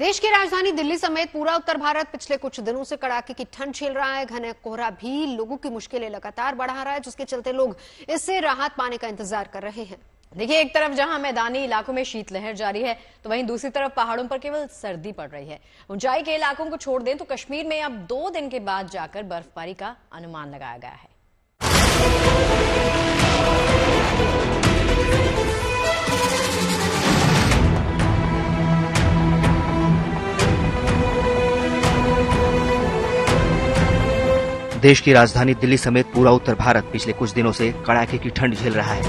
देश की राजधानी दिल्ली समेत पूरा उत्तर भारत पिछले कुछ दिनों से कड़ाके की ठंड झेल रहा है। घना कोहरा भी लोगों की मुश्किलें लगातार बढ़ा रहा है, जिसके चलते लोग इससे राहत पाने का इंतजार कर रहे हैं। देखिए, एक तरफ जहां मैदानी इलाकों में शीतलहर जारी है, तो वहीं दूसरी तरफ पहाड़ों पर केवल सर्दी पड़ रही है। ऊंचाई के इलाकों को छोड़ दें तो कश्मीर में अब 2 दिन के बाद जाकर बर्फबारी का अनुमान लगाया गया है। देश की राजधानी दिल्ली समेत पूरा उत्तर भारत पिछले कुछ दिनों से कड़ाके की ठंड झेल रहा है।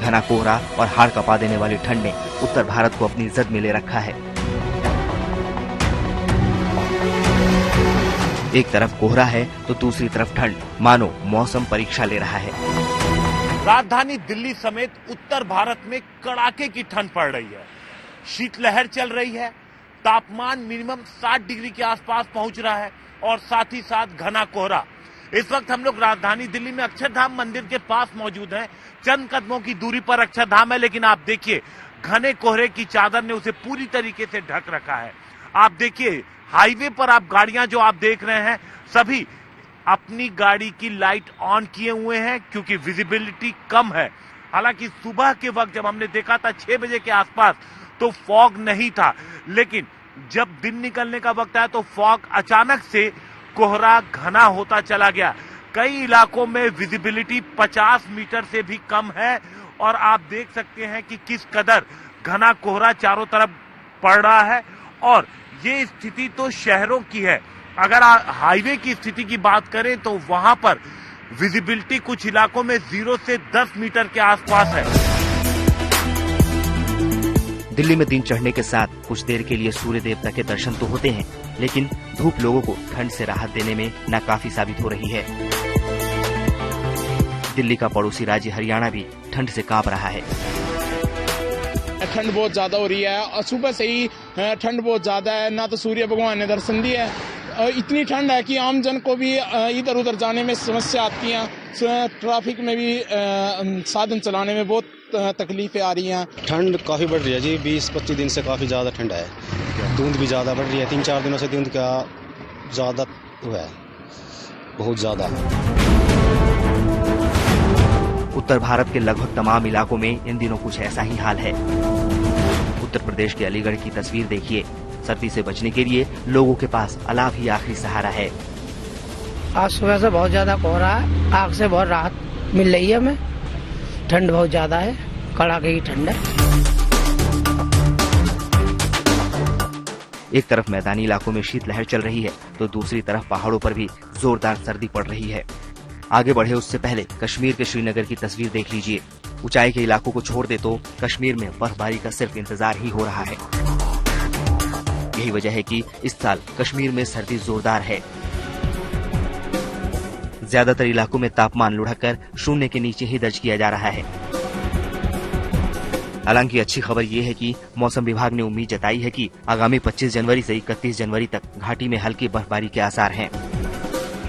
घना कोहरा और हाड़ कपा देने वाली ठंड ने उत्तर भारत को अपनी जद में ले रखा है। एक तरफ कोहरा है तो दूसरी तरफ ठंड, मानो मौसम परीक्षा ले रहा है। राजधानी दिल्ली समेत उत्तर भारत में कड़ाके की ठंड पड़ रही है। शीतलहर चल रही है। तापमान मिनिमम 60 डिग्री के आसपास पहुंच रहा है और साथ ही साथ घना कोहरा। इस वक्त हम लोग राजधानी दिल्ली में अक्षरधाम मंदिर के पास मौजूद हैं। चंद कदमों की दूरी पर अक्षरधाम है, लेकिन आप देखिए घने कोहरे की चादर ने उसे पूरी तरीके से ढक रखा है। आप देखिए हाईवे पर आप गाड़ियां जो आप देख रहे हैं, सभी अपनी गाड़ी की लाइट ऑन किए हुए हैं क्योंकि विजिबिलिटी कम है। हालांकि सुबह के वक्त जब हमने देखा था 6 बजे के आसपास तो फॉग नहीं था, लेकिन जब दिन निकलने का वक्त आया तो फॉग अचानक से कोहरा घना होता चला गया। कई इलाकों में विजिबिलिटी 50 मीटर से भी कम है और आप देख सकते हैं कि किस कदर घना कोहरा चारों तरफ पड़ रहा है। और ये स्थिति तो शहरों की है। अगर हाईवे की स्थिति की बात करें तो वहां पर विजिबिलिटी कुछ इलाकों में 0 से 10 मीटर के आसपास है। दिल्ली में दिन चढ़ने के साथ कुछ देर के लिए सूर्य देवता के दर्शन तो होते हैं, लेकिन धूप लोगों को ठंड से राहत देने में नाकाफी साबित हो रही है। दिल्ली का पड़ोसी राज्य हरियाणा भी ठंड से कांप रहा है। ठंड बहुत ज्यादा हो रही है और सुबह से ही ठंड बहुत ज्यादा है। ना तो सूर्य भगवान ने दर्शन दिया है। इतनी ठंड है कि आम जन को भी इधर उधर जाने में समस्या आती है। ट्रैफिक में भी साधन चलाने में बहुत तकलीफें आ रही हैं। ठंड काफी बढ़ रही है जी। 20-25 दिन से काफी ज्यादा ठंड है। धुंध भी ज्यादा बढ़ रही है। 3-4 दिनों से धुंध का ज्यादा हुआ है, बहुत ज्यादा। उत्तर भारत के लगभग तमाम इलाकों में इन दिनों कुछ ऐसा ही हाल है। उत्तर प्रदेश के अलीगढ़ की तस्वीर देखिए। सर्दी से बचने के लिए लोगों के पास अलाव ही आखिरी सहारा है। आज सुबह से बहुत ज्यादा कोहरा है। आग से बहुत राहत मिल रही है हमें। ठंड बहुत ज्यादा है, कड़ाके की ठंड है। एक तरफ मैदानी इलाकों में शीतलहर चल रही है तो दूसरी तरफ पहाड़ों पर भी जोरदार सर्दी पड़ रही है। आगे बढ़े उससे पहले कश्मीर के श्रीनगर की तस्वीर देख लीजिए। ऊंचाई के इलाकों को छोड़ दे तो कश्मीर में बर्फबारी का सिर्फ इंतजार ही हो रहा है। यही वजह है कि इस साल कश्मीर में सर्दी जोरदार है। ज्यादातर इलाकों में तापमान लुढ़ककर 0 के नीचे ही दर्ज किया जा रहा है। हालांकि अच्छी खबर ये है कि मौसम विभाग ने उम्मीद जताई है कि आगामी 25 जनवरी से 31 जनवरी तक घाटी में हल्की बर्फबारी के आसार हैं।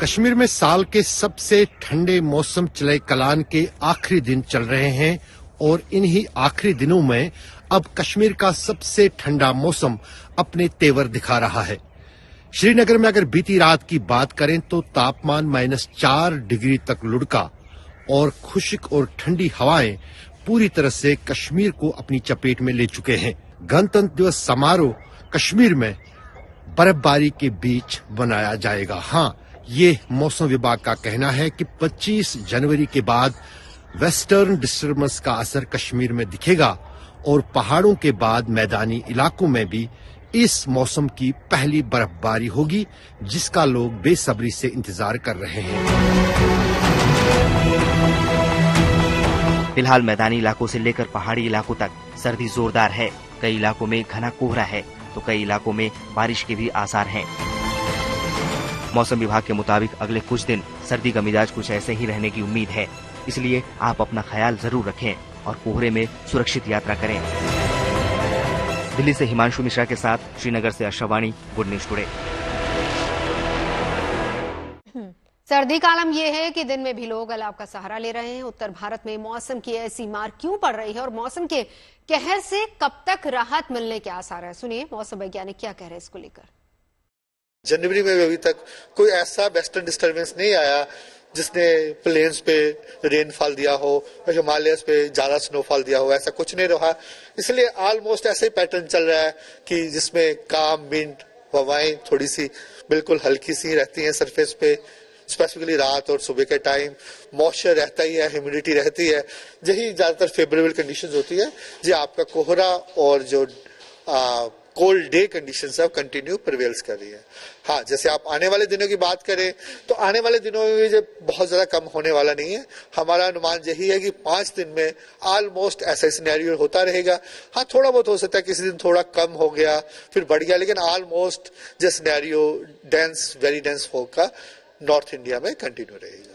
कश्मीर में साल के सबसे ठंडे मौसम चले कलान के आखिरी दिन चल रहे हैं और इन्हीं आखिरी दिनों में अब कश्मीर का सबसे ठंडा मौसम अपने तेवर दिखा रहा है। श्रीनगर में अगर बीती रात की बात करें तो तापमान -4 डिग्री तक लुढ़का और खुश्क और ठंडी हवाएं पूरी तरह से कश्मीर को अपनी चपेट में ले चुके हैं। गणतंत्र दिवस समारोह कश्मीर में बर्फबारी के बीच मनाया जाएगा। हाँ, ये मौसम विभाग का कहना है कि 25 जनवरी के बाद वेस्टर्न डिस्टर्बेंस का असर कश्मीर में दिखेगा और पहाड़ों के बाद मैदानी इलाकों में भी इस मौसम की पहली बर्फबारी होगी, जिसका लोग बेसब्री से इंतजार कर रहे हैं। फिलहाल मैदानी इलाकों से लेकर पहाड़ी इलाकों तक सर्दी जोरदार है। कई इलाकों में घना कोहरा है तो कई इलाकों में बारिश के भी आसार हैं। मौसम विभाग के मुताबिक अगले कुछ दिन सर्दी का मिजाज कुछ ऐसे ही रहने की उम्मीद है। इसलिए आप अपना ख्याल जरूर रखें और कोहरे में सुरक्षित यात्रा करें। दिल्ली से हिमांशु मिश्रा के साथ श्रीनगर से आशावाणी, गुड न्यूज टुडे। सर्दी का आलम यह है कि दिन में भी लोग अलाव का सहारा ले रहे हैं। उत्तर भारत में मौसम की ऐसी मार क्यों पड़ रही है और मौसम के कहर से कब तक राहत मिलने के आसार है? सुनिए मौसम वैज्ञानिक क्या कह रहे हैं इसको लेकर। जनवरी में अभी तक कोई ऐसा वेस्टर्न डिस्टर्बेंस नहीं आया जिसने प्लेन्स पे रेनफॉल दिया हो और हिमालयस पे ज्यादा स्नोफॉल दिया हो, ऐसा कुछ नहीं रहा। इसलिए ऑलमोस्ट ऐसे ही पैटर्न चल रहा है कि जिसमें काम विंड हवाएं थोड़ी सी बिल्कुल हल्की सी रहती हैं सरफेस पे, स्पेसिफिकली रात और सुबह के टाइम मॉइस्चर रहता ही है, ह्यूमिडिटी रहती है। यही ज्यादातर फेवरेबल कंडीशंस होती है जो आपका कोहरा और जो कोल्ड डे कंडीशंस है कंटिन्यू प्रिवेल्स कर रही है। हाँ, जैसे आप आने वाले दिनों की बात करें तो आने वाले दिनों में भी बहुत ज्यादा कम होने वाला नहीं है। हमारा अनुमान यही है कि 5 दिन में ऑलमोस्ट ऐसा सिनेरियो होता रहेगा। हाँ, थोड़ा बहुत हो सकता है किसी दिन थोड़ा कम हो गया फिर बढ़ गया, लेकिन ऑलमोस्ट जो scenario dense very dense fog का नॉर्थ इंडिया में कंटिन्यू रहेगा।